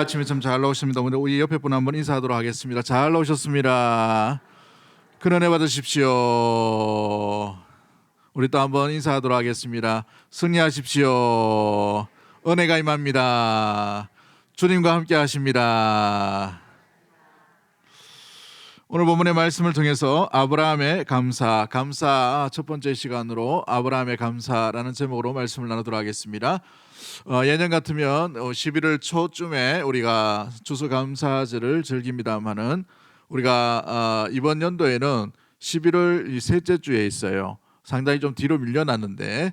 아침에 참 잘 나오십니다. 오늘 우리 옆에 분 한번 인사하도록 하겠습니다. 잘 나오셨습니다. 큰 은혜 받으십시오. 우리 또 한번 인사하도록 하겠습니다. 승리하십시오. 은혜가 임합니다. 주님과 함께 하십니다. 오늘 본문의 말씀을 통해서 아브라함의 감사 첫 번째 시간으로 아브라함의 감사라는 제목으로 말씀을 나누도록 하겠습니다. 예년 같으면 11월 초쯤에 우리가 추수감사절을 즐깁니다만은 우리가 이번 연도에는 11월 셋째 주에 있어요. 상당히 좀 뒤로 밀려났는데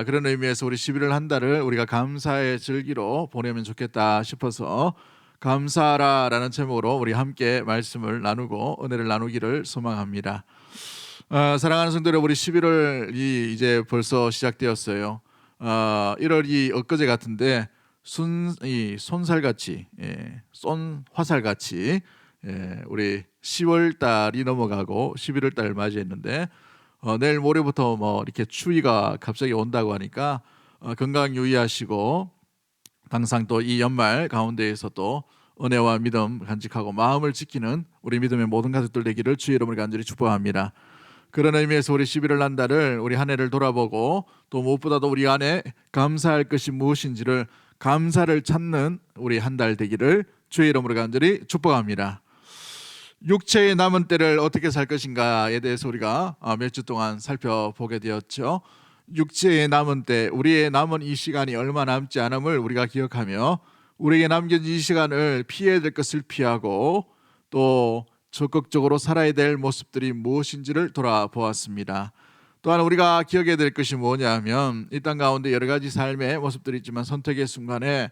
그런 의미에서 우리 11월 한 달을 우리가 감사의 절기로 보내면 좋겠다 싶어서 감사하라라는 제목으로 우리 함께 말씀을 나누고 은혜를 나누기를 소망합니다. 사랑하는 성도 여러분, 우리 11월이 이제 벌써 시작되었어요. 1월이 엊그제 같은데 손살같이 화살같이 우리 10월 달이 넘어가고 11월 달을 맞이했는데 내일 모레부터 뭐 이렇게 추위가 갑자기 온다고 하니까 건강 유의하시고 항상 또 이 연말 가운데에서 또 은혜와 믿음 간직하고 마음을 지키는 우리 믿음의 모든 가족들 되기를 주의 이름으로 간절히 축복합니다. 그런 의미에서 우리 11월 한 달을 우리 한 해를 돌아보고 또 무엇보다도 우리 안에 감사할 것이 무엇인지를 감사를 찾는 우리 한 달 되기를 주의 이름으로 간절히 축복합니다. 육체의 남은 때를 어떻게 살 것인가에 대해서 우리가 몇 주 동안 살펴보게 되었죠. 육체의 남은 때, 우리의 남은 이 시간이 얼마 남지 않음을 우리가 기억하며 우리에게 남겨진 이 시간을 피해야 될 것을 피하고 또 적극적으로 살아야 될 모습들이 무엇인지를 돌아보았습니다. 또한 우리가 기억해야 될 것이 뭐냐면 이 땅 가운데 여러 가지 삶의 모습들이 있지만 선택의 순간에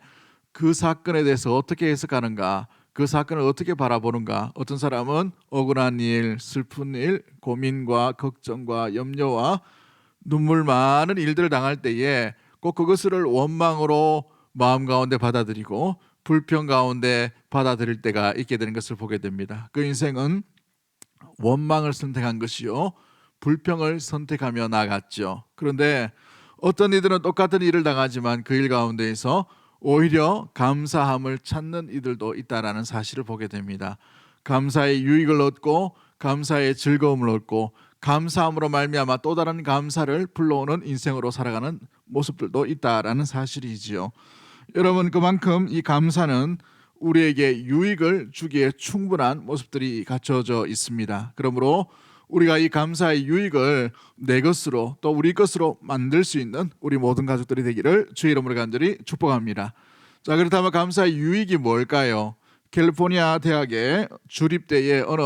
그 사건에 대해서 어떻게 해석하는가, 그 사건을 어떻게 바라보는가. 어떤 사람은 억울한 일, 슬픈 일, 고민과 걱정과 염려와 눈물 많은 일들을 당할 때에 꼭 그것을 원망으로 마음 가운데 받아들이고 불평 가운데 받아들일 때가 있게 되는 것을 보게 됩니다. 그 인생은 원망을 선택한 것이요 불평을 선택하며 나갔죠. 그런데 어떤 이들은 똑같은 일을 당하지만 그 일 가운데에서 오히려 감사함을 찾는 이들도 있다라는 사실을 보게 됩니다. 감사의 유익을 얻고 감사의 즐거움을 얻고 감사함으로 말미암아 또 다른 감사를 불러오는 인생으로 살아가는 모습들도 있다라는 사실이지요. 여러분, 그만큼 이 감사는 우리에게 유익을 주기에 충분한 모습들이 갖춰져 있습니다. 그러므로 우리가 이 감사의 유익을 내 것으로 또 우리 것으로 만들 수 있는 우리 모든 가족들이 되기를 주의 이름으로 간절히 축복합니다. 자, 그렇다면 감사의 유익이 뭘까요? 캘리포니아 대학의 주립대의 어느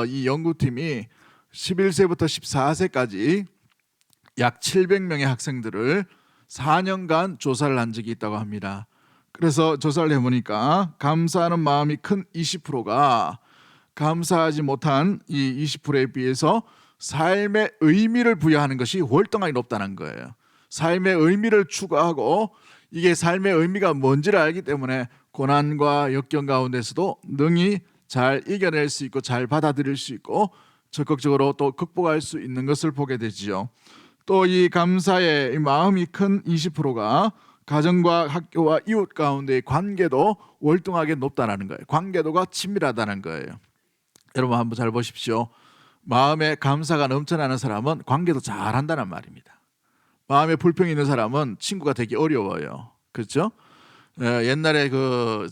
이 연구팀이 11세부터 14세까지 약 700명의 학생들을 4년간 조사를 한 적이 있다고 합니다. 그래서 조사를 해보니까 감사하는 마음이 큰 20%가 감사하지 못한 이 20%에 비해서 삶의 의미를 부여하는 것이 월등하게 높다는 거예요. 삶의 의미를 추구하고 이게 삶의 의미가 뭔지를 알기 때문에 고난과 역경 가운데서도 능히 잘 이겨낼 수 있고 잘 받아들일 수 있고 적극적으로 또 극복할 수 있는 것을 보게 되지요. 또 이 감사의 마음이 큰 20%가 가정과 학교와 이웃 가운데의 관계도 월등하게 높다는 거예요. 관계도가 친밀하다는 거예요. 여러분 한번 잘 보십시오. 마음에 감사가 넘쳐나는 사람은 관계도 잘한다는 말입니다. 마음에 불평이 있는 사람은 친구가 되기 어려워요. 그렇죠? 옛날에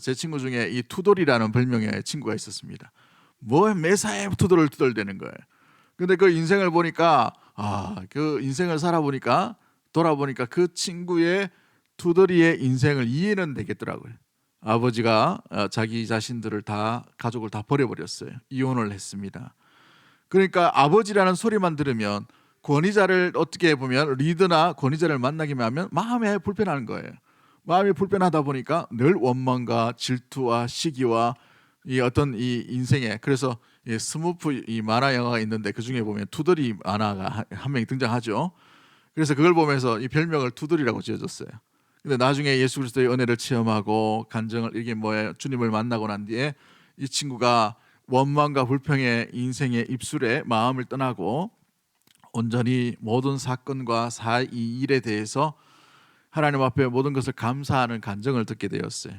제 친구 중에 이 투돌이라는 별명의 친구가 있었습니다. 뭐 매사에 투덜투덜대는 거예요. 근데 그 인생을 보니까 그 인생을 살아보니까 돌아보니까 그 친구의 투덜이의 인생을 이해는 되겠더라고요. 아버지가 자기 자신들을 다 가족을 다 버려버렸어요. 이혼을 했습니다. 그러니까 아버지라는 소리만 들으면 권위자를 어떻게 보면 리더나 권위자를 만나기만 하면 마음에 불편한 거예요. 마음이 불편하다 보니까 늘 원망과 질투와 시기와 이 어떤 이 인생에 그래서 이 스머프 이 만화 영화가 있는데 그 중에 보면 투덜이 만화가 한 명이 등장하죠. 그래서 그걸 보면서 이 별명을 투덜이라고 지어줬어요. 근데 나중에 예수 그리스도의 은혜를 체험하고 간증을 이게 뭐예요? 주님을 만나고 난 뒤에 이 친구가 원망과 불평의 인생의 입술에 마음을 떠나고 온전히 모든 사건과 이 일에 대해서 하나님 앞에 모든 것을 감사하는 간증을 듣게 되었어요.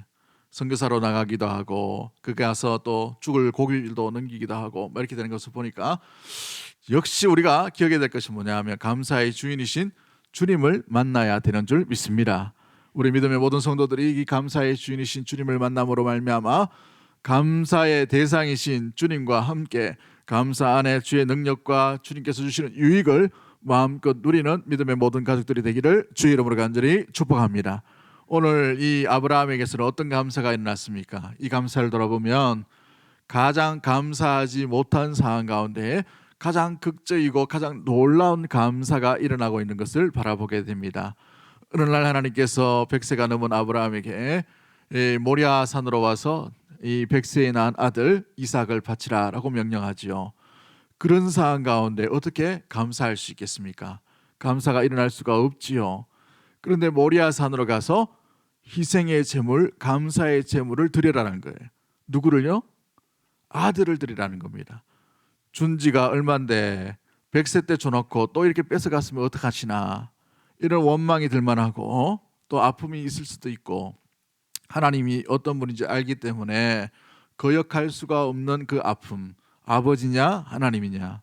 선교사로 나가기도 하고 그 가서 또 죽을 고기도 넘기기도 하고 뭐 이렇게 되는 것을 보니까 역시 우리가 기억해야 될 것이 뭐냐 하면 감사의 주인이신 주님을 만나야 되는 줄 믿습니다. 우리 믿음의 모든 성도들이 이 감사의 주인이신 주님을 만남으로 말미암아 감사의 대상이신 주님과 함께 감사 안에 주의 능력과 주님께서 주시는 유익을 마음껏 누리는 믿음의 모든 가족들이 되기를 주의 이름으로 간절히 축복합니다. 오늘 이 아브라함에게서는 어떤 감사가 일어났습니까? 이 감사를 돌아보면 가장 감사하지 못한 상황 가운데 가장 극적이고 가장 놀라운 감사가 일어나고 있는 것을 바라보게 됩니다. 어느 날 하나님께서 100세가 넘은 아브라함에게 모리아 산으로 와서 이 100세에 낳은 아들 이삭을 바치라라고 명령하지요. 그런 상황 가운데 어떻게 감사할 수 있겠습니까? 감사가 일어날 수가 없지요. 그런데 모리아 산으로 가서 희생의 제물, 감사의 제물을 드리라는 거예요. 누구를요? 아들을 드리라는 겁니다. 준 지가 얼만데 100세 때 줘놓고 또 이렇게 뺏어갔으면 어떡하시나 이런 원망이 들만하고 또 아픔이 있을 수도 있고 하나님이 어떤 분인지 알기 때문에 거역할 수가 없는 그 아픔, 아버지냐 하나님이냐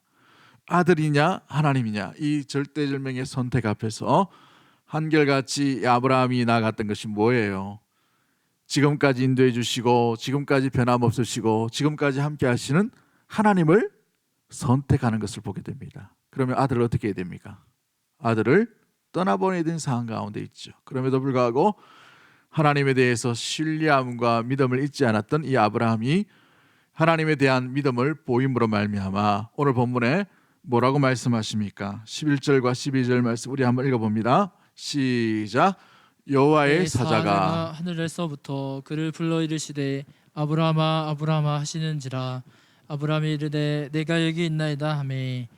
아들이냐 하나님이냐 이 절대절명의 선택 앞에서 한결같이 아브라함이 나아갔던 것이 뭐예요? 지금까지 인도해 주시고 지금까지 변함없으시고 지금까지 함께 하시는 하나님을 선택하는 것을 보게 됩니다. 그러면 아들을 어떻게 해야 됩니까? 아들을 떠나보내야 되는 상황 가운데 있죠. 그럼에도 불구하고 하나님에 대해서 신뢰함과 믿음을 잊지 않았던 이 아브라함이 하나님에 대한 믿음을 보임으로 말미암아 오늘 본문에 뭐라고 말씀하십니까? 11절과 12절 말씀 우리 한번 읽어봅니다. 시작. 여호와의 사자가 하늘에서부터 그를 불러 이르시되 아브라함아 아브라함아 하시는지라 아브라함이 이르되 내가 여기 있나이다 하매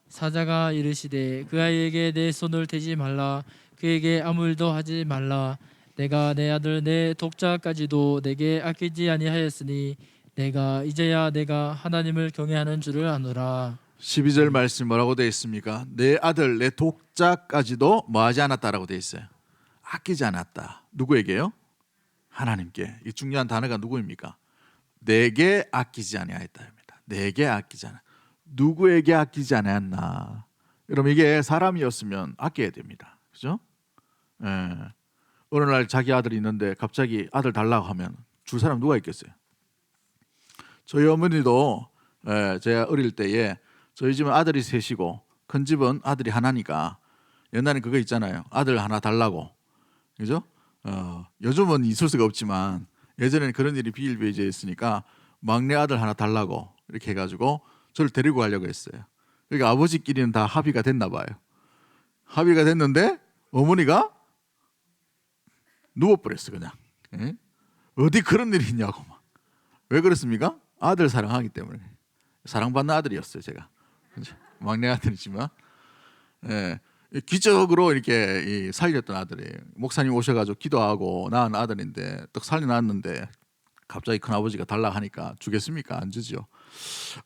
사자가 이르시되 그 아이에게 내 손을 대지 말라 그에게 아무 일도 하지 말라 내가 내 아들 내 독자까지도 내게 아끼지 아니하였으니 내가 이제야 내가 하나님을 경외하는 줄을 아노라. 12절 말씀 뭐라고 되어 있습니까? 내 아들 내 독자까지도 뭐하지 않았다라고 되어 있어요. 아끼지 않았다. 누구에게요? 하나님께. 이 중요한 단어가 누구입니까? 내게 아끼지 아니하였다입니다. 내게 아끼지 않아. 누구에게 아끼지 않았나? 여러분 이게 사람이었으면 아껴야 됩니다. 그죠? 예. 어느 날 자기 아들이 있는데 갑자기 아들 달라고 하면 줄 사람 누가 있겠어요? 저희 어머니도 제가 어릴 때에 저희 집은 아들이 셋이고 큰 집은 아들이 하나니까 옛날에 그거 있잖아요. 아들 하나 달라고. 그죠? 요즘은 있을 수가 없지만 예전에는 그런 일이 비일비재했으니까 막내 아들 하나 달라고 이렇게 해가지고 저를 데리고 가려고 했어요. 그러니까 아버지끼리는 다 합의가 됐나 봐요. 합의가 됐는데 어머니가 누워버렸어 그냥. 예? 어디 그런 일이 있냐고 막. 왜 그렇습니까? 아들 사랑하기 때문에. 사랑받는 아들이었어요 제가. 막내 아들이지만 기적으로 이렇게 살렸던 아들이에요. 목사님 오셔가지고 기도하고 낳은 아들인데 딱 살려놨는데 갑자기 큰아버지가 달라 하니까 주겠습니까? 안 주죠.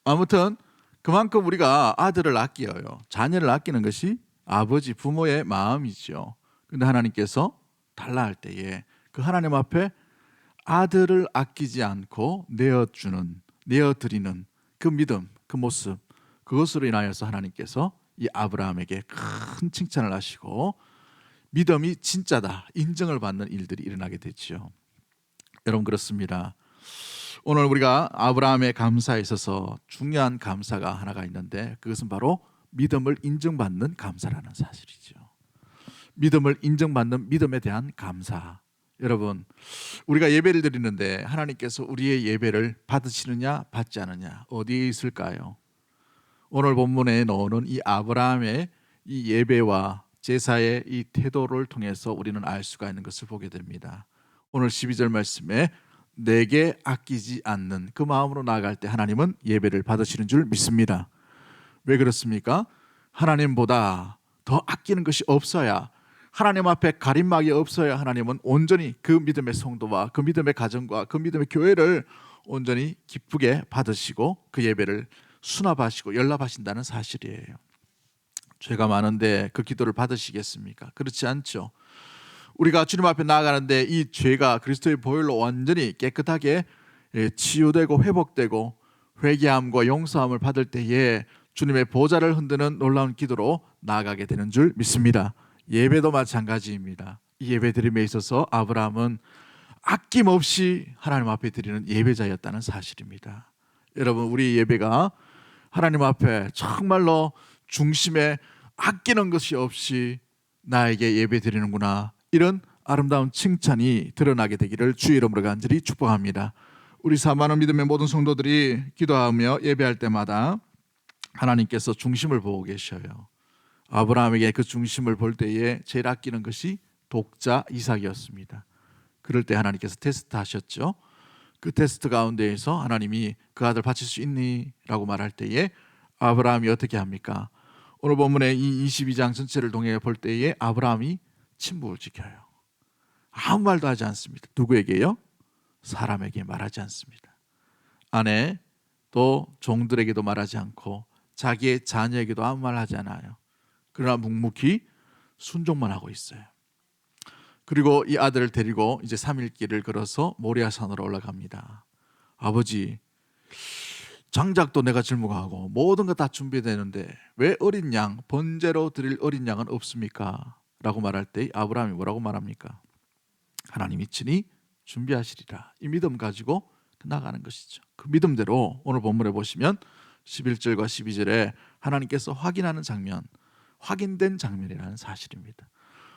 아무튼 그만큼 우리가 아들을 아껴요. 자녀를 아끼는 것이 아버지 부모의 마음이죠. 근데 하나님께서 달라 할 때에 그 하나님 앞에 아들을 아끼지 않고 내어드리는 그 믿음, 그 모습, 그것으로 인하여서 하나님께서 이 아브라함에게 큰 칭찬을 하시고 믿음이 진짜다 인정을 받는 일들이 일어나게 됐죠. 여러분 그렇습니다. 오늘 우리가 아브라함의 감사에 있어서 중요한 감사가 하나가 있는데 그것은 바로 믿음을 인정받는 감사라는 사실이죠. 믿음을 인정받는 믿음에 대한 감사. 여러분 우리가 예배를 드리는데 하나님께서 우리의 예배를 받으시느냐 받지 않느냐 어디에 있을까요? 오늘 본문에 나오는 이 아브라함의 이 예배와 제사의 이 태도를 통해서 우리는 알 수가 있는 것을 보게 됩니다. 오늘 12절 말씀에 내게 아끼지 않는 그 마음으로 나아갈 때 하나님은 예배를 받으시는 줄 믿습니다. 왜 그렇습니까? 하나님보다 더 아끼는 것이 없어야 하나님 앞에 가림막이 없어야 하나님은 온전히 그 믿음의 성도와 그 믿음의 가정과 그 믿음의 교회를 온전히 기쁘게 받으시고 그 예배를 수납하시고 연락하신다는 사실이에요. 죄가 많은데 그 기도를 받으시겠습니까? 그렇지 않죠. 우리가 주님 앞에 나아가는데 이 죄가 그리스도의 보혈로 완전히 깨끗하게 치유되고 회복되고 회개함과 용서함을 받을 때에 주님의 보좌를 흔드는 놀라운 기도로 나아가게 되는 줄 믿습니다. 예배도 마찬가지입니다. 이 예배 드림에 있어서 아브라함은 아낌없이 하나님 앞에 드리는 예배자였다는 사실입니다. 여러분, 우리 예배가 하나님 앞에 정말로 중심에 아끼는 것이 없이 나에게 예배 드리는구나, 이런 아름다운 칭찬이 드러나게 되기를 주의 이름으로 간절히 축복합니다. 우리 사랑하는 믿음의 모든 성도들이 기도하며 예배할 때마다 하나님께서 중심을 보고 계셔요. 아브라함에게 그 중심을 볼 때에 제일 아끼는 것이 독자 이삭이었습니다. 그럴 때 하나님께서 테스트 하셨죠. 그 테스트 가운데에서 하나님이 그 아들 바칠 수 있니? 라고 말할 때에 아브라함이 어떻게 합니까? 오늘 본문의 이 22장 전체를 통해 볼 때에 아브라함이 침묵을 지켜요. 아무 말도 하지 않습니다. 누구에게요? 사람에게 말하지 않습니다. 아내 또 종들에게도 말하지 않고 자기의 자녀에게도 아무 말 하지 않아요. 그러나 묵묵히 순종만 하고 있어요. 그리고 이 아들을 데리고 이제 3일 길을 걸어서 모리아산으로 올라갑니다. 아버지, 장작도 내가 짊어가고 모든 거 다 준비되는데 왜 어린 양, 번제로 드릴 어린 양은 없습니까? 라고 말할 때 아브라함이 뭐라고 말합니까? 하나님이 친히 준비하시리라. 이 믿음 가지고 나가는 것이죠. 그 믿음대로 오늘 본문에 보시면 11절과 12절에 하나님께서 확인하는 장면, 확인된 장면이라는 사실입니다.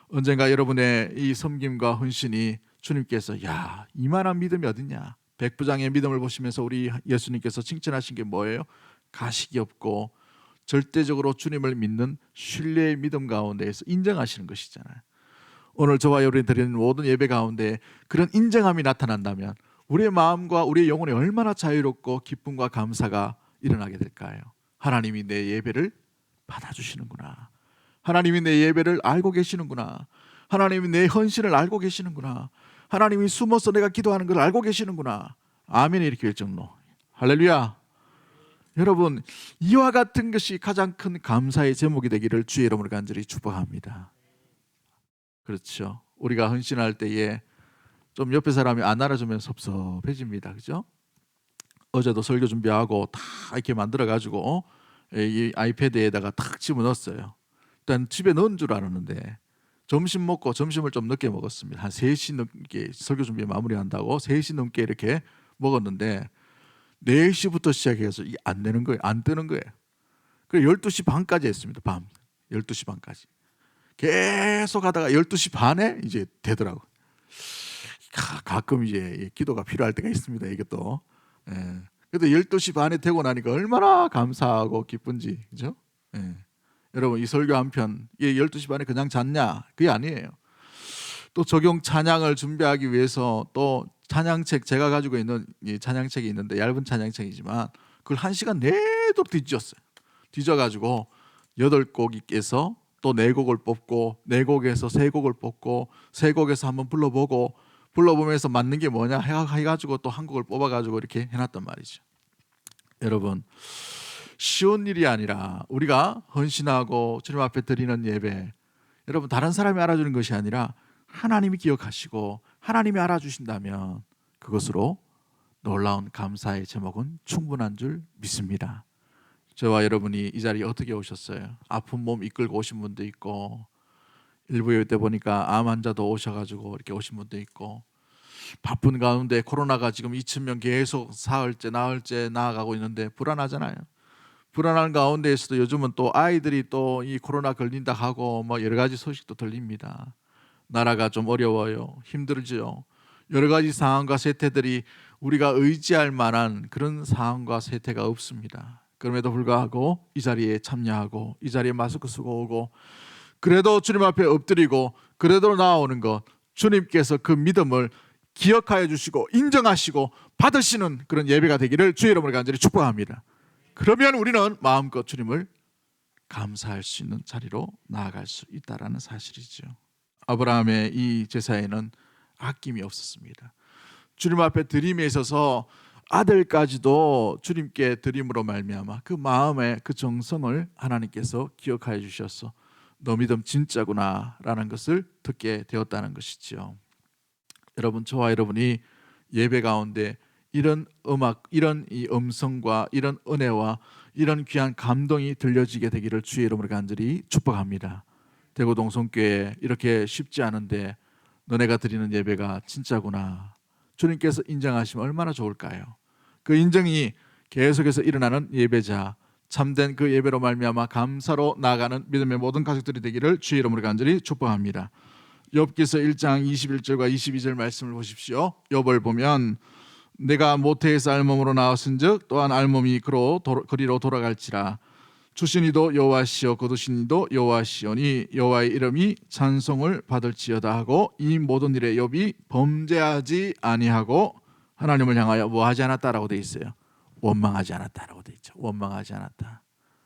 언젠가 여러분의 이 섬김과 헌신이 주님께서 야, 이만한 믿음이 어딨냐, 백부장의 믿음을 보시면서 우리 예수님께서 칭찬하신 게 뭐예요? 가식이 없고 절대적으로 주님을 믿는 신뢰의 믿음 가운데에서 인정하시는 것이잖아요. 오늘 저와 여러분이 드리는 모든 예배 가운데 그런 인정함이 나타난다면 우리의 마음과 우리의 영혼이 얼마나 자유롭고 기쁨과 감사가 일어나게 될까요? 하나님이 내 예배를 받아주시는구나, 하나님이 내 예배를 알고 계시는구나, 하나님이 내 헌신을 알고 계시는구나, 하나님이 숨어서 내가 기도하는 걸 알고 계시는구나. 아멘. 이렇게 할 정도. 할렐루야. 여러분, 이와 같은 것이 가장 큰 감사의 제목이 되기를 주의 이름으로 간절히 축복합니다. 그렇죠. 우리가 헌신할 때에 좀 옆에 사람이 안 알아주면 섭섭해집니다. 그죠? 어제도 설교 준비하고 다 이렇게 만들어 가지고 이 아이패드에다가 탁 집어넣었어요. 일단 집에 넣은 줄 알았는데 점심 먹고 점심을 좀 늦게 먹었습니다. 한 3시 넘게 설교 준비 마무리한다고 3시 넘게 이렇게 먹었는데 4시부터 시작해서 이게 안 되는 거예요. 안 뜨는 거예요. 그래서 12시 반까지 했습니다. 밤 12시 반까지. 계속 하다가 12시 반에 이제 되더라고요. 가끔 이제 기도가 필요할 때가 있습니다. 이게 또. 예. 그래도 12시 반에 되고 나니까 얼마나 감사하고 기쁜지. 그죠? 예. 여러분, 이 설교 한 편, 이 12시 반에 그냥 잤냐? 그게 아니에요. 또 적용 찬양을 준비하기 위해서 또 찬양책, 제가 가지고 있는 이 찬양책이 있는데 얇은 찬양책이지만 그걸 1시간 내도록 뒤졌어요. 뒤져가지고 8곡에서 또 4곡을 뽑고 4곡에서 3곡을 뽑고 3곡에서 한번 불러보고 불러보면서 맞는 게 뭐냐 해가지고 또 한 곡을 뽑아가지고 이렇게 해놨단 말이죠. 여러분, 쉬운 일이 아니라 우리가 헌신하고 주님 앞에 드리는 예배, 여러분 다른 사람이 알아주는 것이 아니라 하나님이 기억하시고 하나님이 알아주신다면 그것으로 놀라운 감사의 제목은 충분한 줄 믿습니다. 저와 여러분이 이 자리에 어떻게 오셨어요? 아픈 몸 이끌고 오신 분도 있고, 일부 예배 때 보니까 암 환자도 오셔가지고 이렇게 오신 분도 있고, 바쁜 가운데 코로나가 지금 2,000명 계속 사흘째 나흘째 나아가고 있는데 불안하잖아요. 불안한 가운데에서도 요즘은 또 아이들이 또 이 코로나 걸린다 하고 뭐 여러 가지 소식도 들립니다. 나라가 좀 어려워요. 힘들죠. 여러 가지 상황과 세태들이 우리가 의지할 만한 그런 상황과 세태가 없습니다. 그럼에도 불구하고 이 자리에 참여하고 이 자리에 마스크 쓰고 오고, 그래도 주님 앞에 엎드리고 그래도 나오는 것, 주님께서 그 믿음을 기억하여 주시고 인정하시고 받으시는 그런 예배가 되기를 주의 이름으로 간절히 축복합니다. 그러면 우리는 마음껏 주님을 감사할 수 있는 자리로 나아갈 수 있다는 사실이죠. 아브라함의 이 제사에는 아낌이 없었습니다. 주님 앞에 드림에 있어서 아들까지도 주님께 드림으로 말미암아 그 마음의 그 정성을 하나님께서 기억하여 주셔서 너 믿음 진짜구나라는 것을 듣게 되었다는 것이지요. 여러분, 저와 여러분이 예배 가운데 이런 음악, 이런 이 음성과 이런 은혜와 이런 귀한 감동이 들려지게 되기를 주의 이름으로 간절히 축복합니다. 대구 동성교회 이렇게 쉽지 않은데 너네가 드리는 예배가 진짜구나, 주님께서 인정하시면 얼마나 좋을까요? 그 인정이 계속해서 일어나는 예배자, 참된 그 예배로 말미암아 감사로 나아가는 믿음의 모든 가족들이 되기를 주의 이름으로 간절히 축복합니다. 욥기서 1장 21절과 22절 말씀을 보십시오. 욥을 보면 내가 모태에서 알몸으로 나왔은즉 또한 알몸이 그리로 돌아갈지라. 주신 이도 여호와시요 거두신 이도 여호와시오니 여호와의 이름이 찬송을 받을지어다 하고 이 모든 일에 욥이 범죄하지 아니하고 하나님을 향하여 뭐 하지 않았다라고 돼 있어요. 원망하지 않았다라고 돼 있죠. 원망하지 않았다.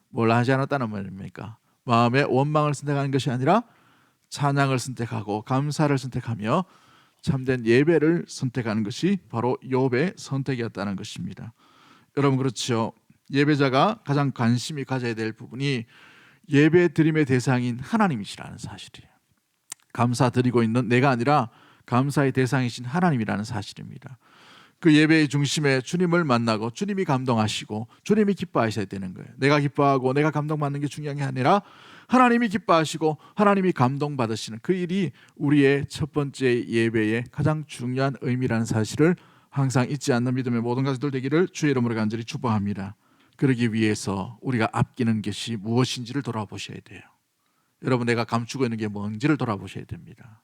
뭘 하지 않았다는 말입니까? 마음에 원망을 선택하는 것이 아니라 찬양을 선택하고 감사를 선택하며 참된 예배를 선택하는 것이 바로 욥의 선택이었다는 것입니다. 여러분, 그렇죠? 예배자가 가장 관심이 가져야 될 부분이 예배 드림의 대상인 하나님이시라는 사실이에요. 감사 드리고 있는 내가 아니라 감사의 대상이신 하나님이라는 사실입니다. 그 예배의 중심에 주님을 만나고 주님이 감동하시고 주님이 기뻐하셔야 되는 거예요. 내가 기뻐하고 내가 감동받는 게 중요한 게 아니라 하나님이 기뻐하시고 하나님이 감동받으시는 그 일이 우리의 첫 번째 예배의 가장 중요한 의미라는 사실을 항상 잊지 않는 믿음의 모든 가족들 되기를 주의 이름으로 간절히 축복합니다. 그러기 위해서 우리가 아끼는 것이 무엇인지를 돌아보셔야 돼요. 여러분, 내가 감추고 있는 게 뭔지를 돌아보셔야 됩니다.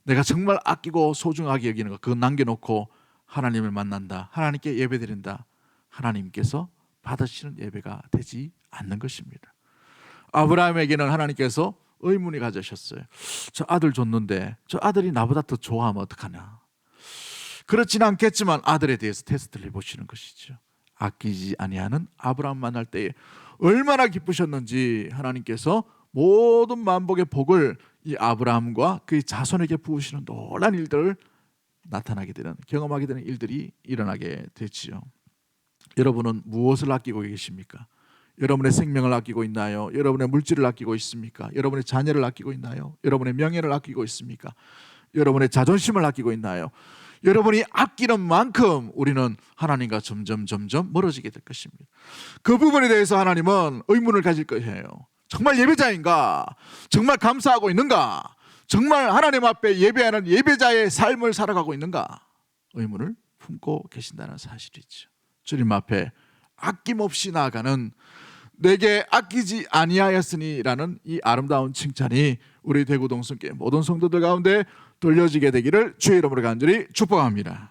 내가 정말 아끼고 소중하게 여기는 것, 그거 남겨놓고 하나님을 만난다, 하나님께 예배드린다, 하나님께서 받으시는 예배가 되지 않는 것입니다. 아브라함에게는 하나님께서 의문이 가지셨어요. 저 아들 줬는데 저 아들이 나보다 더 좋아하면 어떡하냐. 그렇지는 않겠지만 아들에 대해서 테스트를 해보시는 것이죠. 아끼지 아니하는 아브라함 만날 때에 얼마나 기쁘셨는지 하나님께서 모든 만복의 복을 이 아브라함과 그의 자손에게 부으시는 놀라운 일들을 나타나게 되는, 경험하게 되는 일들이 일어나게 되지요. 여러분은 무엇을 아끼고 계십니까? 여러분의 생명을 아끼고 있나요? 여러분의 물질을 아끼고 있습니까? 여러분의 자녀를 아끼고 있나요? 여러분의 명예를 아끼고 있습니까? 여러분의 자존심을 아끼고 있나요? 여러분이 아끼는 만큼 우리는 하나님과 점점 멀어지게 될 것입니다. 그 부분에 대해서 하나님은 의문을 가질 거예요. 정말 예배자인가? 정말 감사하고 있는가? 정말 하나님 앞에 예배하는 예배자의 삶을 살아가고 있는가? 의문을 품고 계신다는 사실이죠. 주님 앞에 아낌없이 나아가는 내게 아끼지 아니하였으니라는 이 아름다운 칭찬이 우리 대구 동성교회 모든 성도들 가운데 돌려지게 되기를 주의 이름으로 간절히 축복합니다.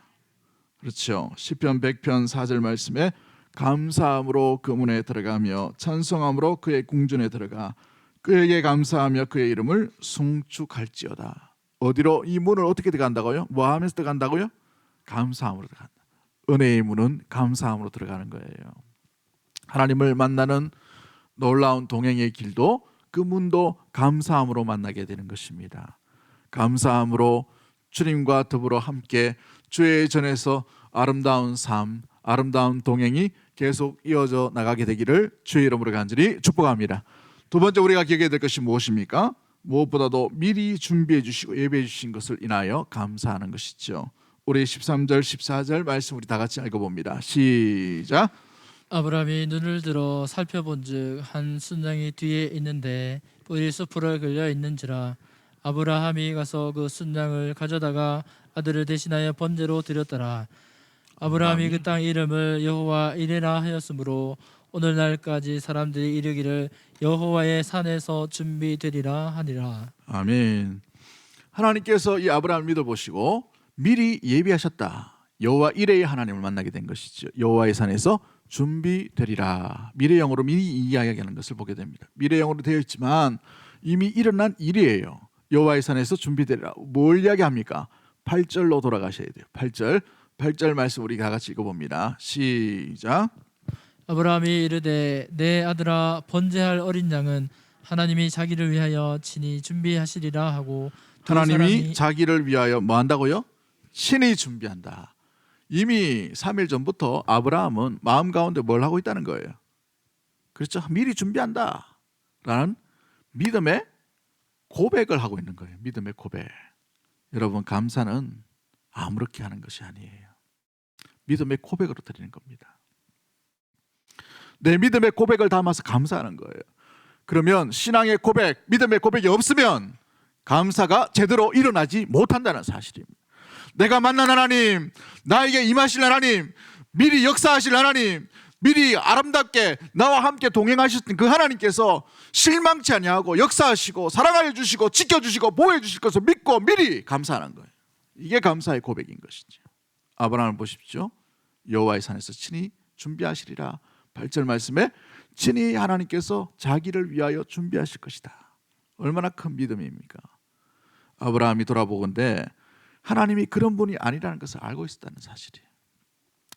그렇죠. 시편 100편 4절 말씀에 감사함으로 그 문에 들어가며 찬송함으로 그의 궁전에 들어가 그에게 감사하며 그의 이름을 송축할지어다. 어디로? 이 문을 어떻게 들어간다고요? 뭐 하면서 들어간다고요? 감사함으로 들어간다. 은혜의 문은 감사함으로 들어가는 거예요. 하나님을 만나는 놀라운 동행의 길도 그 문도 감사함으로 만나게 되는 것입니다. 감사함으로 주님과 더불어 함께 주의 전에서 아름다운 삶, 아름다운 동행이 계속 이어져 나가게 되기를 주의 이름으로 간절히 축복합니다. 두 번째 우리가 기억해야 될 것이 무엇입니까? 무엇보다도 미리 준비해 주시고 예배해 주신 것을 인하여 감사하는 것이죠. 우리 13절 14절 말씀 우리 다 같이 읽어봅니다. 시작. 아브라함이 눈을 들어 살펴본즉 한 순양이 뒤에 있는데 뿔이 숲으로 걸려 있는지라. 아브라함이 가서 그 순양을 가져다가 아들을 대신하여 번제로 드렸더라. 아브라함이 그 땅 이름을 여호와 이레라 하였으므로 오늘날까지 사람들이 이르기를 여호와의 산에서 준비되리라 하니라. 아멘. 하나님께서 이 아브라함을 믿어보시고 미리 예비하셨다. 여호와 이레의 하나님을 만나게 된 것이죠. 여호와의 산에서 준비되리라. 미래형으로 미리 이야기하는 것을 보게 됩니다. 미래형으로 되어 있지만 이미 일어난 일이에요. 여호와의 산에서 준비되리라. 뭘 이야기합니까? 8절로 돌아가셔야 돼요. 8절 말씀 우리 다 같이 읽어봅니다. 시작. 아브라함이 이르되 내 아들아 번제할 어린 양은 하나님이 자기를 위하여 친히 준비하시리라 하고 하나님이 자기를 위하여 뭐 한다고요? 친히 준비한다. 이미 3일 전부터 아브라함은 마음 가운데 뭘 하고 있다는 거예요? 그렇죠? 미리 준비한다 라는 믿음의 고백을 하고 있는 거예요. 믿음의 고백. 여러분, 감사는 아무렇게 하는 것이 아니에요. 믿음의 고백으로 드리는 겁니다. 내 믿음의 고백을 담아서 감사하는 거예요. 그러면 신앙의 고백, 믿음의 고백이 없으면 감사가 제대로 일어나지 못한다는 사실입니다. 내가 만난 하나님, 나에게 임하실 하나님, 미리 역사하실 하나님, 미리 아름답게 나와 함께 동행하셨던 그 하나님께서 실망치 아니하고 역사하시고 사랑하여 주시고 지켜주시고 보호해 주실 것을 믿고 미리 감사하는 거예요. 이게 감사의 고백인 것이죠. 아브라함을 보십시오. 여호와의 산에서 친히 준비하시리라. 8절 말씀에 친히 하나님께서 자기를 위하여 준비하실 것이다. 얼마나 큰 믿음입니까? 아브라함이 돌아보건대 하나님이 그런 분이 아니라는 것을 알고 있었다는 사실이에요.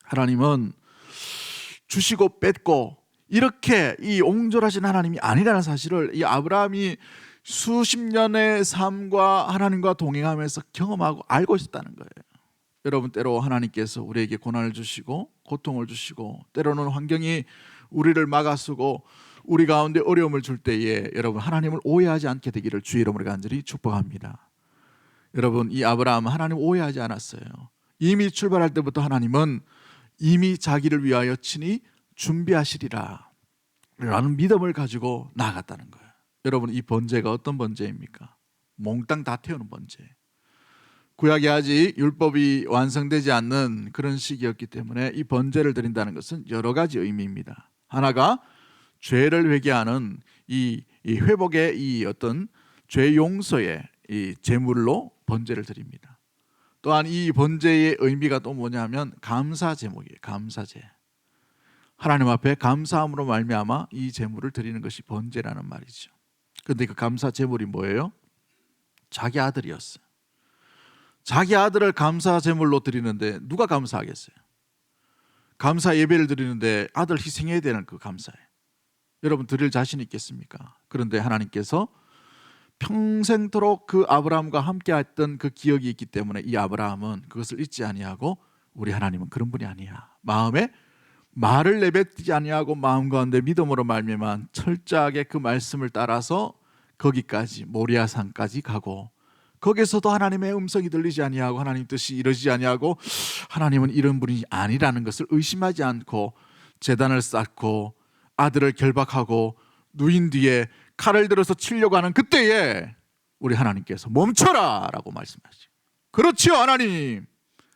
하나님은 주시고 뺏고 이렇게 이 옹졸하신 하나님이 아니라는 사실을 이 아브라함이 수십 년의 삶과 하나님과 동행하면서 경험하고 알고 있었다는 거예요. 여러분, 때로 하나님께서 우리에게 고난을 주시고 고통을 주시고 때로는 환경이 우리를 막아서고 우리 가운데 어려움을 줄 때에 여러분, 하나님을 오해하지 않게 되기를 주의 이름으로 간절히 축복합니다. 여러분, 이 아브라함은 하나님 오해하지 않았어요. 이미 출발할 때부터 하나님은 이미 자기를 위하여 친히 준비하시리라 라는 믿음을 가지고 나아갔다는 거예요. 여러분, 이 번제가 어떤 번제입니까? 몽땅 다 태우는 번제. 구약이 아직 율법이 완성되지 않는 그런 시기였기 때문에 이 번제를 드린다는 것은 여러 가지 의미입니다. 하나가 죄를 회개하는 이 회복의 이 어떤 죄 용서의 이 제물로 번제를 드립니다. 또한 이 번제의 의미가 또 뭐냐면 감사 제목이에요. 감사제. 하나님 앞에 감사함으로 말미암아 이 제물을 드리는 것이 번제라는 말이죠. 그런데 그 감사 제물이 뭐예요? 자기 아들이었어요. 자기 아들을 감사 제물로 드리는데 누가 감사하겠어요? 감사 예배를 드리는데 아들 희생해야 되는 그 감사예요. 여러분, 드릴 자신 있겠습니까? 그런데 하나님께서 평생토록 그 아브라함과 함께 했던 그 기억이 있기 때문에 이 아브라함은 그것을 잊지 아니하고 우리 하나님은 그런 분이 아니야. 마음에 말을 내뱉지 아니하고 마음 가운데 믿음으로 말미암아 철저하게 그 말씀을 따라서 거기까지 모리아산까지 가고 거기서도 하나님의 음성이 들리지 아니하고 하나님 뜻이 이루어지지 아니하고 하나님은 이런 분이 아니라는 것을 의심하지 않고 제단을 쌓고 아들을 결박하고 누인 뒤에 칼을 들어서 치려고 하는 그때에 우리 하나님께서 멈춰라 라고 말씀하시죠. 그렇지요 하나님.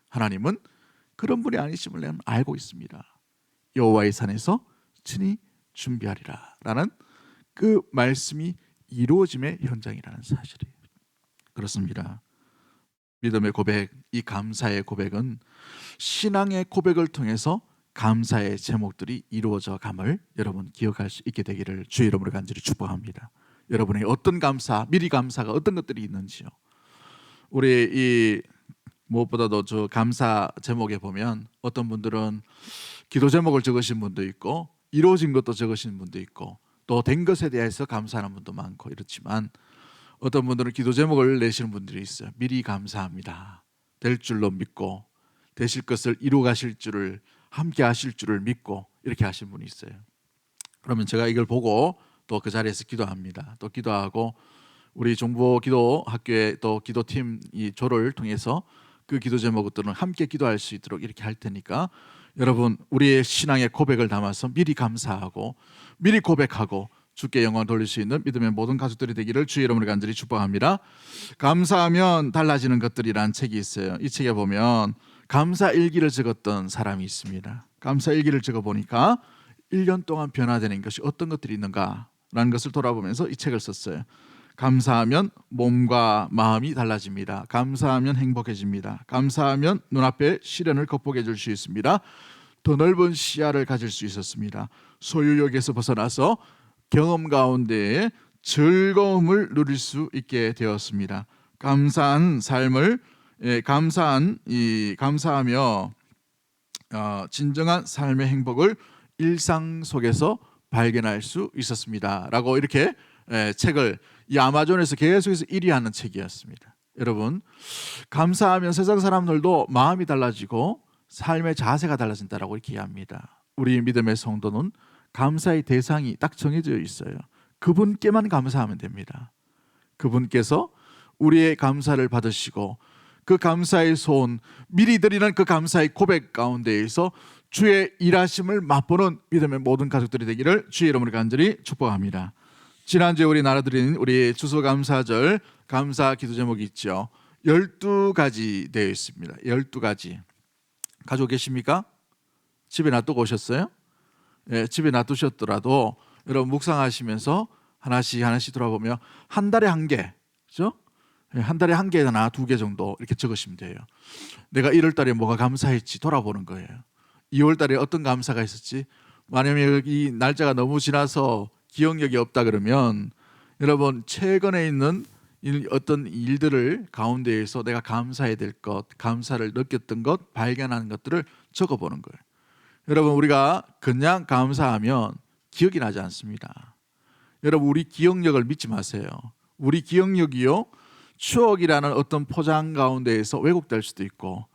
하나님은 그런 분이 아니심을 내가 알고 있습니다. 여호와의 산에서 친히 준비하리라 라는 그 말씀이 이루어짐의 현장이라는 사실이에요. 그렇습니다. 믿음의 고백, 이 감사의 고백은 신앙의 고백을 통해서 감사의 제목들이 이루어져 감을 여러분 기억할 수 있게 되기를 주의 이름으로 간절히 축복합니다. 여러분의 어떤 감사, 미리 감사가 어떤 것들이 있는지요. 우리 이 무엇보다도 저 감사 제목에 보면 어떤 분들은 기도 제목을 적으신 분도 있고 이루어진 것도 적으신 분도 있고 또 된 것에 대해서 감사하는 분도 많고 이렇지만 어떤 분들은 기도 제목을 내시는 분들이 있어요. 미리 감사합니다. 될 줄로 믿고 되실 것을 이루 가실 줄을 함께 하실 줄을 믿고 이렇게 하신 분이 있어요. 그러면 제가 이걸 보고 또 그 자리에서 기도합니다. 또 기도하고 우리 종보 기도 학교의 또 기도팀 이 조를 통해서 그 기도 제목들은 함께 기도할 수 있도록 이렇게 할 테니까 여러분 우리의 신앙의 고백을 담아서 미리 감사하고 미리 고백하고 주께 영광 돌릴 수 있는 믿음의 모든 가족들이 되기를 주의 이름으로 간절히 축복합니다. 감사하면 달라지는 것들이라는 책이 있어요. 이 책에 보면 감사 일기를 적었던 사람이 있습니다. 감사 일기를 적어보니까 1년 동안 변화되는 것이 어떤 것들이 있는가라는 것을 돌아보면서 이 책을 썼어요. 감사하면 몸과 마음이 달라집니다. 감사하면 행복해집니다. 감사하면 눈앞에 시련을 극복해 줄 수 있습니다. 더 넓은 시야를 가질 수 있었습니다. 소유욕에서 벗어나서 경험 가운데에 즐거움을 누릴 수 있게 되었습니다. 감사한 삶을 감사하며 진정한 삶의 행복을 일상 속에서 발견할 수 있었습니다라고 이렇게 책을 이 아마존에서 계속해서 1위 하는 책이었습니다. 여러분 감사하면 세상 사람들도 마음이 달라지고 삶의 자세가 달라진다라고 이렇게 이해합니다. 우리 믿음의 성도는 감사의 대상이 딱 정해져 있어요. 그분께만 감사하면 됩니다. 그분께서 우리의 감사를 받으시고 그 감사의 소원, 미리 드리는 그 감사의 고백 가운데에서 주의 일하심을 맛보는 믿음의 모든 가족들이 되기를 주의 이름으로 간절히 축복합니다. 지난주에 우리 나눠드린 우리 추수감사절 감사 기도 제목이 있죠. 12가지 되어 있습니다. 12가지. 가지고 계십니까? 집에 놔두고 오셨어요? 예, 집에 놔두셨더라도 여러분 묵상하시면서 하나씩 돌아보며 한 달에 한 개, 그렇죠? 한 달에 한 개나 두 개 정도 이렇게 적으시면 돼요. 내가 1월 달에 뭐가 감사했지 돌아보는 거예요. 2월 달에 어떤 감사가 있었지? 만약에 이 날짜가 너무 지나서 기억력이 없다 그러면 여러분 최근에 있는 어떤 일들을 가운데에서 내가 감사해야 될 것, 감사를 느꼈던 것, 발견하는 것들을 적어보는 거예요. 여러분 우리가 그냥 감사하면 기억이 나지 않습니다. 여러분 우리 기억력을 믿지 마세요. 우리 기억력이요 추억이라는 어떤 포장 가운데에서 왜곡될 수도 있고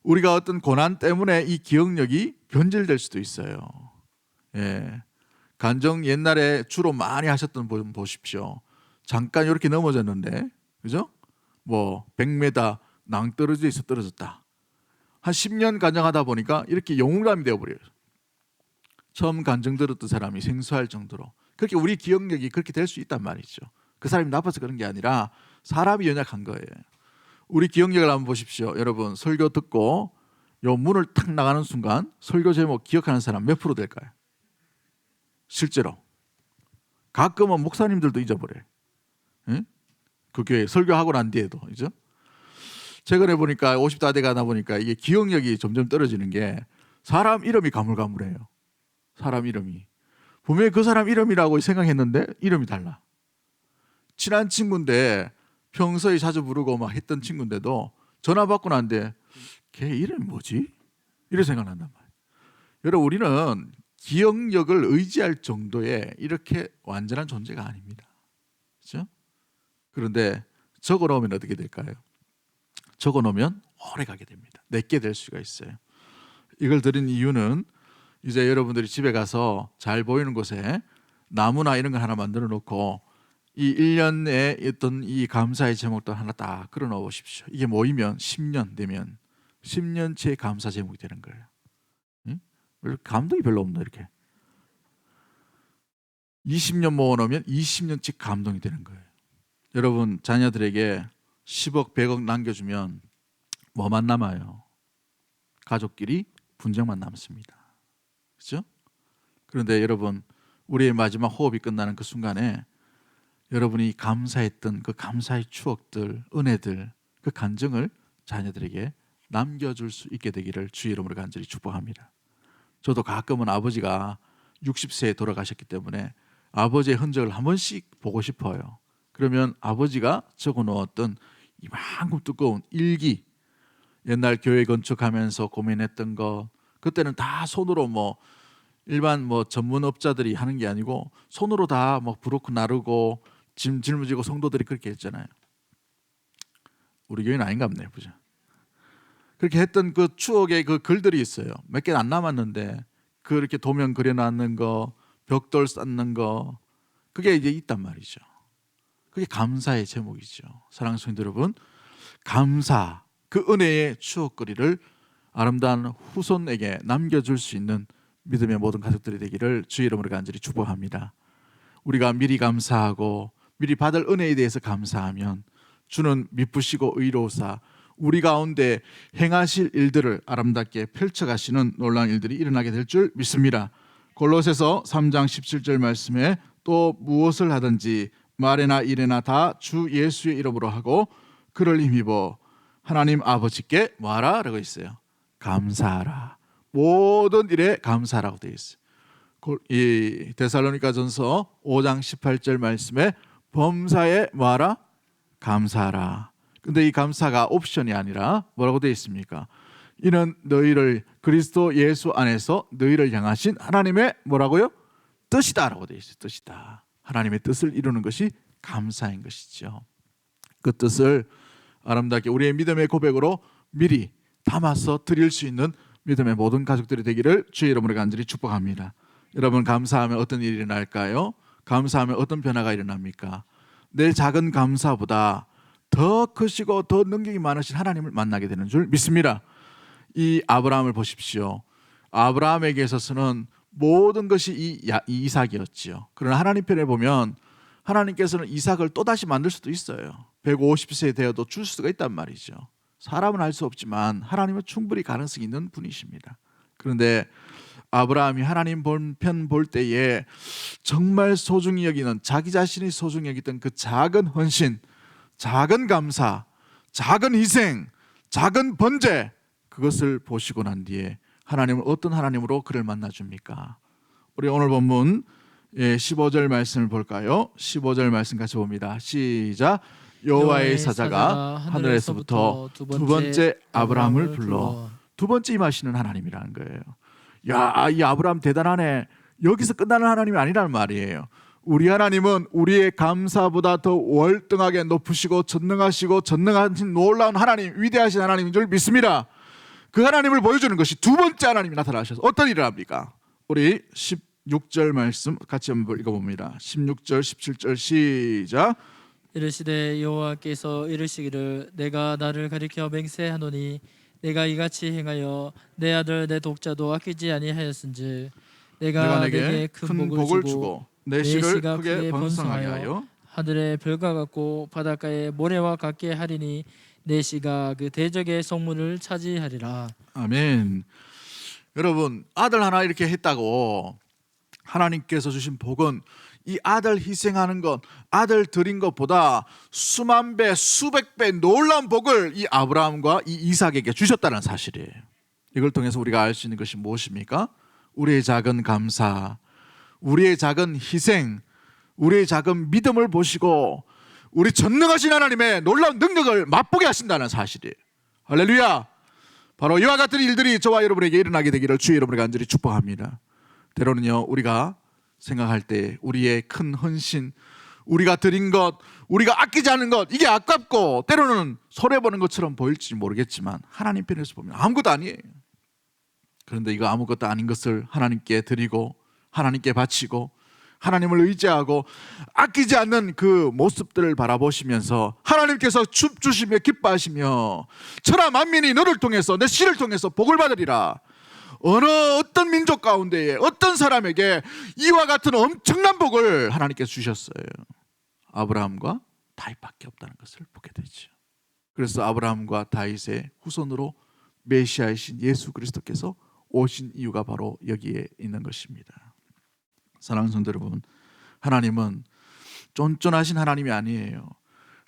우리가 어떤 고난 때문에 이 기억력이 변질될 수도 있어요. 예. 간정 옛날에 주로 많이 하셨던 분 보십시오. 잠깐 이렇게 넘어졌는데, 그죠? 뭐 100m 낭떠러지에 있어 떨어졌다. 한 10년 간정하다 보니까 이렇게 영웅감이 되어버려요. 처음 간정 들었던 사람이 생소할 정도로. 그렇게 우리 기억력이 그렇게 될 수 있단 말이죠. 그 사람이 나빠서 그런 게 아니라 사람이 연약한 거예요. 우리 기억력을 한번 보십시오. 여러분 설교 듣고 요 문을 탁 나가는 순간 설교 제목 기억하는 사람 몇 프로 될까요? 실제로 가끔은 목사님들도 잊어버려요. 응? 그 교회 설교하고 난 뒤에도, 그죠? 최근에 보니까 50다 돼가다 보니까 이게 기억력이 점점 떨어지는 게 사람 이름이 가물가물해요. 사람 이름이 분명히 그 사람 이름이라고 생각했는데 이름이 달라. 친한 친구인데 평소에 자주 부르고 막 했던 친구인데도 전화 받고 난데 걔 이름이 뭐지? 이렇게 생각난단 말이에요. 여러분 우리는 기억력을 의지할 정도의 이렇게 완전한 존재가 아닙니다. 그렇죠? 그런데 적어놓으면 어떻게 될까요? 적어놓으면 오래 가게 됩니다. 내게 될 수가 있어요. 이걸 드린 이유는 이제 여러분들이 집에 가서 잘 보이는 곳에 나무나 이런 거 하나 만들어 놓고 이 1년에 있던 이 감사의 제목도 하나 딱 끌어 넣어 보십시오. 이게 모이면 10년 되면 10년치의 감사 제목이 되는 거예요. 응? 감동이 별로 없나 이렇게. 20년 모아놓으면 20년치 감동이 되는 거예요. 여러분 자녀들에게 10억, 100억 남겨주면 뭐만 남아요? 가족끼리 분쟁만 남습니다. 그렇죠? 그런데 여러분 우리의 마지막 호흡이 끝나는 그 순간에 여러분이 감사했던 그 감사의 추억들, 은혜들, 그 간증을 자녀들에게 남겨줄 수 있게 되기를 주의 이름으로 간절히 축복합니다. 저도 가끔은 아버지가 60세에 돌아가셨기 때문에 아버지의 흔적을 한 번씩 보고 싶어요. 그러면 아버지가 적어놓았던 이만큼 두꺼운 일기, 옛날 교회 건축하면서 고민했던 거, 그때는 다 손으로 뭐 일반 뭐 전문업자들이 하는 게 아니고 손으로 다 뭐 브로크 나르고 짐 짊어지고 성도들이 그렇게 했잖아요. 우리 교회는 아닌가 보네요, 보죠. 그렇게 했던 그 추억의 그 글들이 있어요. 몇 개는 안 남았는데 그렇게 도면 그려놨는 거, 벽돌 쌓는 거, 그게 이제 있단 말이죠. 그게 감사의 제목이죠. 사랑하는 성도 여러분, 감사, 그 은혜의 추억거리를 아름다운 후손에게 남겨줄 수 있는 믿음의 모든 가족들이 되기를 주의 이름으로 간절히 축복합니다. 우리가 미리 감사하고 미리 받을 은혜에 대해서 감사하면 주는 미쁘시고 의로우사 우리 가운데 행하실 일들을 아름답게 펼쳐가시는 놀라운 일들이 일어나게 될 줄 믿습니다. 골로새서 3장 17절 말씀에 또 무엇을 하든지 말이나 일이나 다 주 예수의 이름으로 하고 그를 힘입어 하나님 아버지께 뭐하라? 라고 있어요. 감사하라. 모든 일에 감사하라고 되어 있어요. 이 데살로니가전서 5장 18절 말씀에 범사에 뭐하라? 감사하라. 근데 이 감사가 옵션이 아니라 뭐라고 되어 있습니까? 이는 너희를 그리스도 예수 안에서 너희를 향하신 하나님의 뭐라고요? 뜻이다라고 되어 있어요. 뜻이다. 하나님의 뜻을 이루는 것이 감사인 것이죠. 그 뜻을 아름답게 우리의 믿음의 고백으로 미리 담아서 드릴 수 있는 믿음의 모든 가족들이 되기를 주의 이름으로 간절히 축복합니다. 여러분 감사하면 어떤 일이 일어날까요? 감사하면 어떤 변화가 일어납니까? 내 작은 감사보다 더 크시고 더 능력이 많으신 하나님을 만나게 되는 줄 믿습니다. 이 아브라함을 보십시오. 아브라함에게 있어서는 모든 것이 이 이삭이었지요. 그러나 하나님 편에 보면 하나님께서는 이삭을 또다시 만들 수도 있어요. 150세 되어도 줄 수가 있단 말이죠. 사람은 알 수 없지만 하나님은 충분히 가능성이 있는 분이십니다. 그런데 아브라함이 하나님 편 볼 때에 정말 소중히 여기는, 자기 자신이 소중히 여기던 그 작은 헌신, 작은 감사, 작은 희생, 작은 번제, 그것을 보시고 난 뒤에 하나님은 어떤 하나님으로 그를 만나줍니까? 우리 오늘 본문 15절 말씀을 볼까요? 15절 말씀 같이 봅니다. 시작. 여호와의 사자가 하늘에서부터 두 번째 아브라함을 불러. 두 번째 임하시는 하나님이라는 거예요. 야, 이 아브라함 대단하네. 여기서 끝나는 하나님이 아니란 말이에요. 우리 하나님은 우리의 감사보다 더 월등하게 높으시고 전능하시고 전능하신 놀라운 하나님, 위대하신 하나님인 줄 믿습니다. 그 하나님을 보여주는 것이 두 번째 하나님이 나타나셔서 어떤 일을 합니까? 우리 16절 말씀 같이 한번 읽어봅니다. 16절 17절 시작. 이르시되 여호와께서 이르시기를 내가 나를 가리켜 맹세하노니 내가 이같이 행하여 내 아들 내 독자도 아끼지 아니하였은즉 내가 내게 큰 복을 주고 내 씨를 크게 번성하게 하여 하늘의 별과 같고 바닷가의 모래와 같게 하리니 내 씨가 그 대적의 성문을 차지하리라. 아멘. 여러분, 아들 하나 이렇게 했다고 하나님께서 주신 복은 이 아들 희생하는 것, 아들 드린 것보다 수만 배, 수백 배 놀라운 복을 이 아브라함과 이 이삭에게 주셨다는 사실이에요. 이걸 통해서 우리가 알 수 있는 것이 무엇입니까? 우리의 작은 감사, 우리의 작은 희생, 우리의 작은 믿음을 보시고 우리 전능하신 하나님의 놀라운 능력을 맛보게 하신다는 사실이에요. 할렐루야. 바로 이와 같은 일들이 저와 여러분에게 일어나게 되기를 주의 이름으로 간절히 축복합니다. 때로는요, 우리가 생각할 때 우리의 큰 헌신, 우리가 드린 것, 우리가 아끼지 않은 것, 이게 아깝고 때로는 손해보는 것처럼 보일지 모르겠지만 하나님 편에서 보면 아무것도 아니에요. 그런데 이거 아무것도 아닌 것을 하나님께 드리고 하나님께 바치고 하나님을 의지하고 아끼지 않는 그 모습들을 바라보시면서 하나님께서 춤추시며 기뻐하시며 천하 만민이 너를 통해서 내 씨를 통해서 복을 받으리라. 어떤 민족 가운데에 어떤 사람에게 이와 같은 엄청난 복을 하나님께서 주셨어요. 아브라함과 다윗밖에 없다는 것을 보게 되죠. 그래서 아브라함과 다윗의 후손으로 메시아이신 예수 그리스도께서 오신 이유가 바로 여기에 있는 것입니다. 사랑하는 성도 여러분, 하나님은 쫀쫀하신 하나님이 아니에요.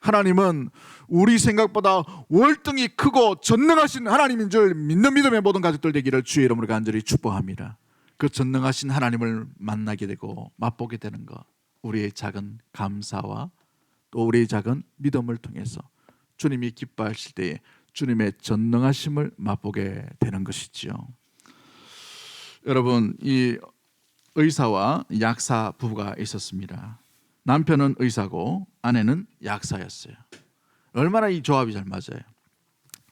하나님은 우리 생각보다 월등히 크고 전능하신 하나님인 줄 믿는 믿음의 모든 가족들 되기를 주의 이름으로 간절히 축복합니다. 그 전능하신 하나님을 만나게 되고 맛보게 되는 것, 우리의 작은 감사와 또 우리의 작은 믿음을 통해서 주님이 기뻐하실 때에 주님의 전능하심을 맛보게 되는 것이지요. 여러분, 이 의사와 약사 부부가 있었습니다. 남편은 의사고 아내는 약사였어요. 얼마나 이 조합이 잘 맞아요.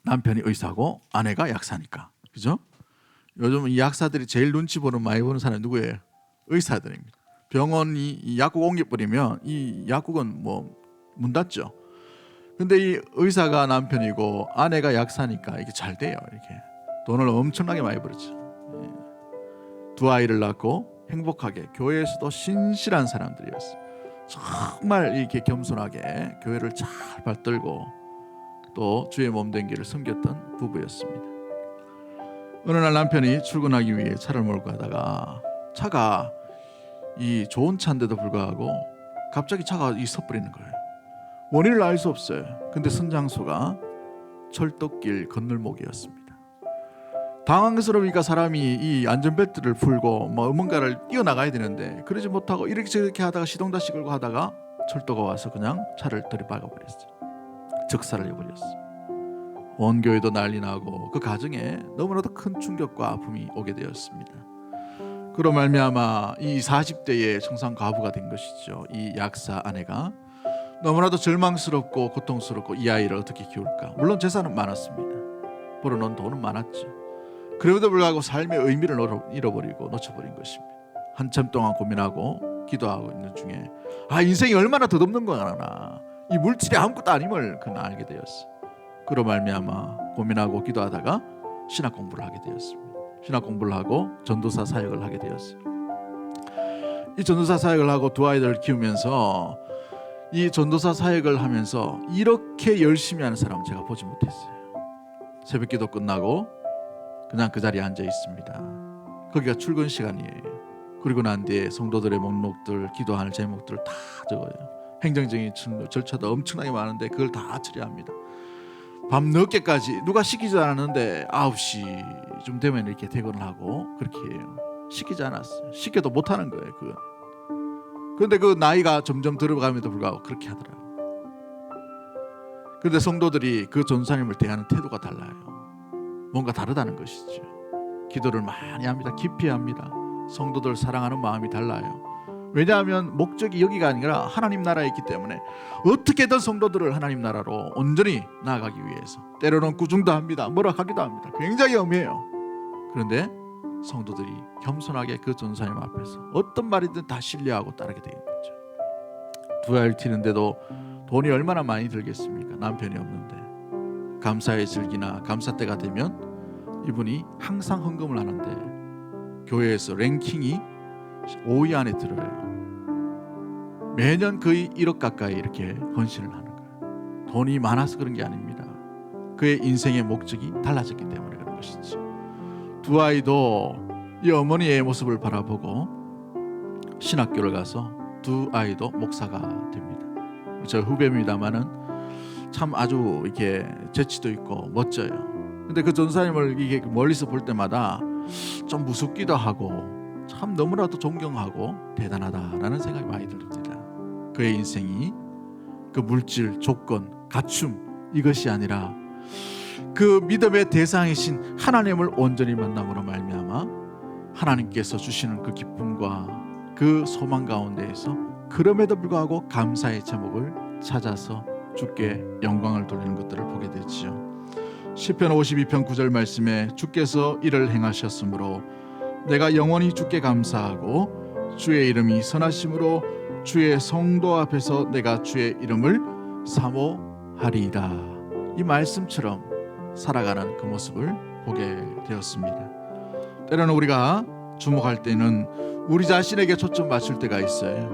남편이 의사고 아내가 약사니까, 그죠? 요즘 이 약사들이 제일 눈치 보는 많이 보는 사람이 누구예요? 의사들입니다. 병원이 이 약국 옮겨버리면 이 약국은 뭐 문 닫죠. 근데 이 의사가 남편이고 아내가 약사니까 이게 잘 돼요. 이렇게 돈을 엄청나게 많이 벌었죠. 두 아이를 낳고 행복하게 교회에서도 신실한 사람들이었어요. 정말 이렇게 겸손하게 교회를 잘 받들고 또 주의 몸된 길을 섬겼던 부부였습니다. 어느 날 남편이 출근하기 위해 차를 몰고 가다가 차가 이 좋은 차인데도 불구하고 갑자기 차가 서버리는 거예요. 원인을 알 수 없어요. 근데 선장소가 철도길 건널목이었습니다. 당황스러우니까 사람이 이 안전벨트를 풀고 뭔가를 뛰어나가야 되는데 그러지 못하고 이렇게 저렇게 하다가 시동 다시 걸고 하다가 철도가 와서 그냥 차를 들이박아버렸어요. 즉사를 해버렸어요. 온 교회도 난리 나고 그 가정에 너무나도 큰 충격과 아픔이 오게 되었습니다. 그로 말미암아 이 40대의 청산 과부가 된 것이죠. 이 약사 아내가 너무나도 절망스럽고 고통스럽고 이 아이를 어떻게 키울까. 물론 재산은 많았습니다. 벌어놓은 돈은 많았죠. 그럼에도 불구하고 삶의 의미를 잃어버리고 놓쳐버린 것입니다. 한참 동안 고민하고 기도하고 있는 중에 인생이 얼마나 덧없는 거나 이 물질이 아무것도 아님을 그는 알게 되었어. 그로 말미암아 고민하고 기도하다가 신학 공부를 하게 되었습니다. 신학 공부를 하고 전도사 사역을 하게 되었어요. 이 전도사 사역을 하고 두 아이들을 키우면서 이 전도사 사역을 하면서 이렇게 열심히 하는 사람은 제가 보지 못했어요. 새벽 기도 끝나고 그냥 그 자리에 앉아 있습니다. 거기가 출근 시간이에요. 그리고 난 뒤에 성도들의 목록들, 기도할 제목들 다 적어요. 행정적인 절차도 엄청나게 많은데 그걸 다 처리합니다. 밤 늦게까지 누가 시키지 않았는데 9시쯤 되면 이렇게 퇴근을 하고 그렇게 해요. 시키지 않았어요. 시켜도 못하는 거예요. 그건. 그런데 그 나이가 점점 들어감에도 불구하고 그렇게 하더라고요. 그런데 성도들이 그 전사님을 대하는 태도가 달라요. 뭔가 다르다는 것이죠. 기도를 많이 합니다. 깊이 합니다. 성도들 사랑하는 마음이 달라요. 왜냐하면 목적이 여기가 아니라 하나님 나라에 있기 때문에 어떻게든 성도들을 하나님 나라로 온전히 나아가기 위해서 때로는 꾸중도 합니다. 뭐라 하기도 합니다. 굉장히 엄해요. 그런데 성도들이 겸손하게 그 전사님 앞에서 어떤 말이든 다 신뢰하고 따르게 되는 거죠. 두 아이를 키우는데도 돈이 얼마나 많이 들겠습니까? 남편이 없는데. 감사의 절기나 감사 때가 되면 이분이 항상 헌금을 하는데 교회에서 랭킹이 5위 안에 들어요. 매년 거의 1억 가까이 이렇게 헌신을 하는 거예요. 돈이 많아서 그런 게 아닙니다. 그의 인생의 목적이 달라졌기 때문에 그런 것이죠. 두 아이도 이 어머니의 모습을 바라보고 신학교를 가서 두 아이도 목사가 됩니다. 저 후배입니다만은 참 아주 이렇게 재치도 있고 멋져요. 근데 그 전사님을 이게 멀리서 볼 때마다 좀 무섭기도 하고 참 너무나도 존경하고 대단하다라는 생각이 많이 듭니다. 그의 인생이 그 물질, 조건, 갖춤 이것이 아니라 그 믿음의 대상이신 하나님을 온전히 만남으로 말미암아 하나님께서 주시는 그 기쁨과 그 소망 가운데에서 그럼에도 불구하고 감사의 제목을 찾아서 주께 영광을 돌리는 것들을 보게 되지요. 시편 52편 9절 말씀에 주께서 이를 행하셨으므로 내가 영원히 주께 감사하고 주의 이름이 선하심으로 주의 성도 앞에서 내가 주의 이름을 사모하리이다. 이 말씀처럼 살아가는 그 모습을 보게 되었습니다. 때로는 우리가 주목할 때는 우리 자신에게 초점 맞출 때가 있어요.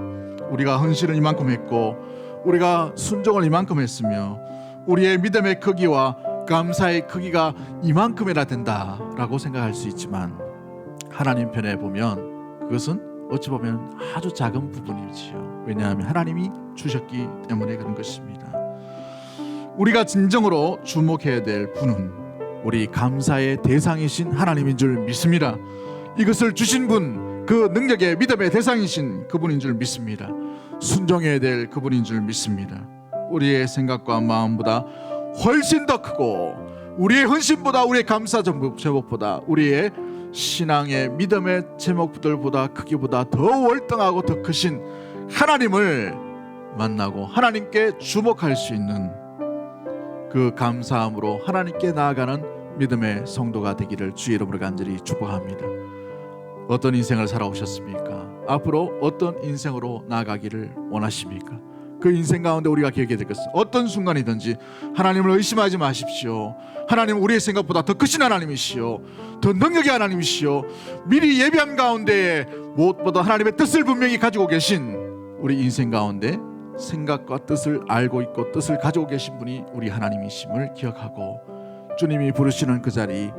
우리가 헌신을 이만큼 했고 우리가 순종을 이만큼 했으며 우리의 믿음의 크기와 감사의 크기가 이만큼이나 된다라고 생각할 수 있지만 하나님 편에 보면 그것은 어찌 보면 아주 작은 부분이지요. 왜냐하면 하나님이 주셨기 때문에 그런 것입니다. 우리가 진정으로 주목해야 될 분은 우리 감사의 대상이신 하나님인 줄 믿습니다. 이것을 주신 분, 그 능력의 믿음의 대상이신 그분인 줄 믿습니다. 순종해야 될 그분인 줄 믿습니다. 우리의 생각과 마음보다 훨씬 더 크고 우리의 헌신보다 우리의 감사 제목보다 우리의 신앙의 믿음의 제목들보다 크기보다 더 월등하고 더 크신 하나님을 만나고 하나님께 주목할 수 있는 그 감사함으로 하나님께 나아가는 믿음의 성도가 되기를 주의 이름으로 간절히 축복합니다. 어떤 인생을 살아오셨습니까? 앞으로 어떤 인생으로 나아가기를 원하십니까? 그 인생 가운데 우리가 기억해야 될 것은 어떤 순간이든지 하나님을 의심하지 마십시오. 하나님은 우리의 생각보다 더 크신 하나님이시오. 더 능력의 하나님이시오. 미리 예비한 가운데 무엇보다 하나님의 뜻을 분명히 가지고 계신 우리 인생 가운데 생각과 뜻을 알고 있고 뜻을 가지고 계신 분이 우리 하나님이심을 기억하고 주님이 부르시는 그 자리,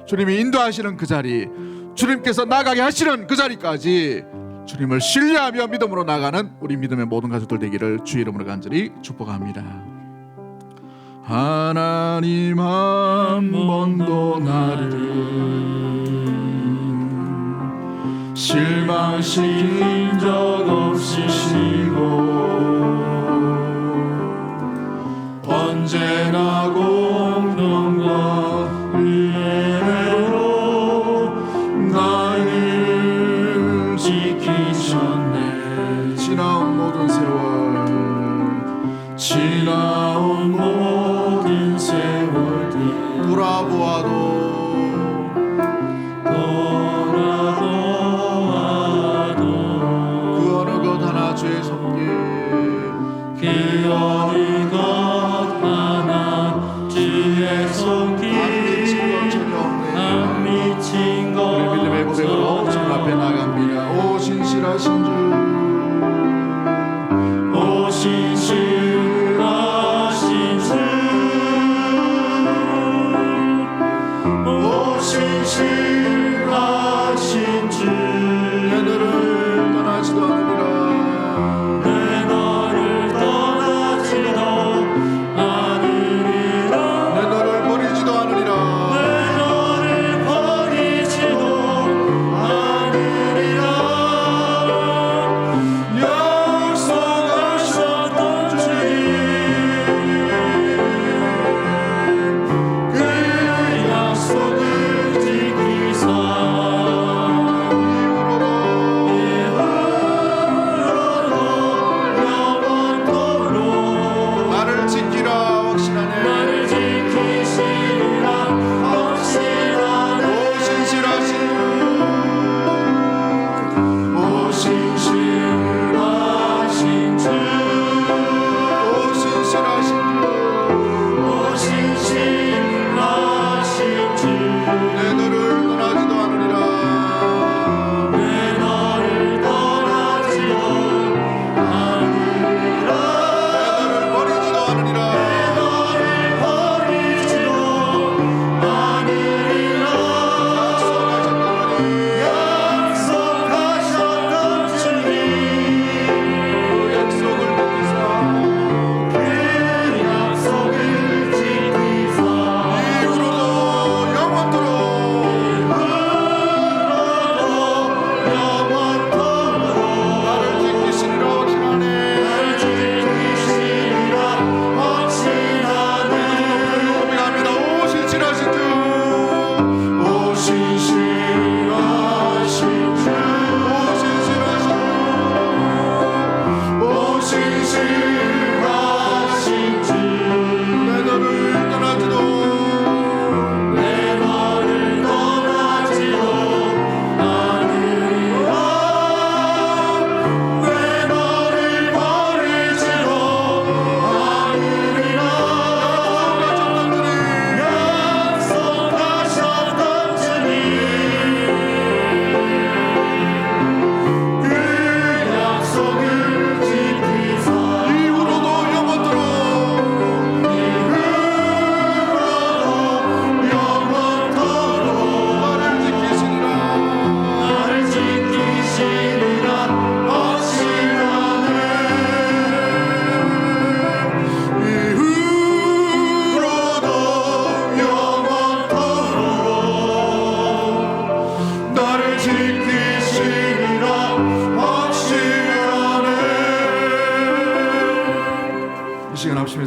주님이 인도하시는 그 자리, 주님께서 나가게 하시는 그 자리까지 주님을 신뢰하며 믿음으로 나가는 우리 믿음의 모든 가족들 되기를 주의 이름으로 간절히 축복합니다. 하나님 한 번도 나를 실망시킨 적 없으시고 언제나 공평과 은혜로 나를 지키셨네. 지나온 모든 세월 지나온 모든 세월들 돌아보아도 그 어느 것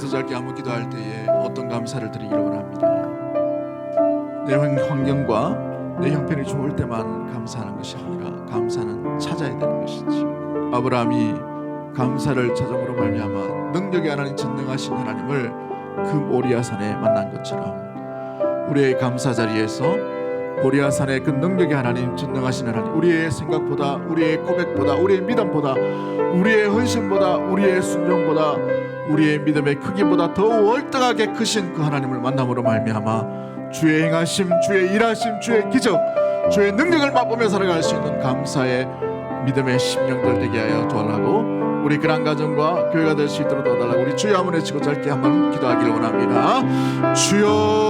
짧게 한번 기도할 때에 어떤 감사를 드리기를 원합니다. 내 환경과 내 형편이 좋을 때만 감사하는 것이 아니라 감사는 찾아야 되는 것이지. 아브라함이 감사를 찾음으로 말미암아 능력의 하나님, 전능하신 하나님을 그 모리아산에 만난 것처럼 우리의 감사 자리에서 모리아산의 그 능력의 하나님, 전능하신 하나님, 우리의 생각보다, 우리의 고백보다, 우리의 믿음보다, 우리의 헌신보다, 우리의 순종보다, 우리의 믿음의 크기보다 더 월등하게 크신 그 하나님을 만남으로 말미암아 주의 행하심, 주의 일하심, 주의 기적, 주의 능력을 맛보며 살아갈 수 있는 감사의 믿음의 심령들 되게 하여 도와달라고, 우리 그런 가정과 교회가 될 수 있도록 도와달라고 우리 주여 한번 외치고 짧게 한번 기도하기를 원합니다. 주여.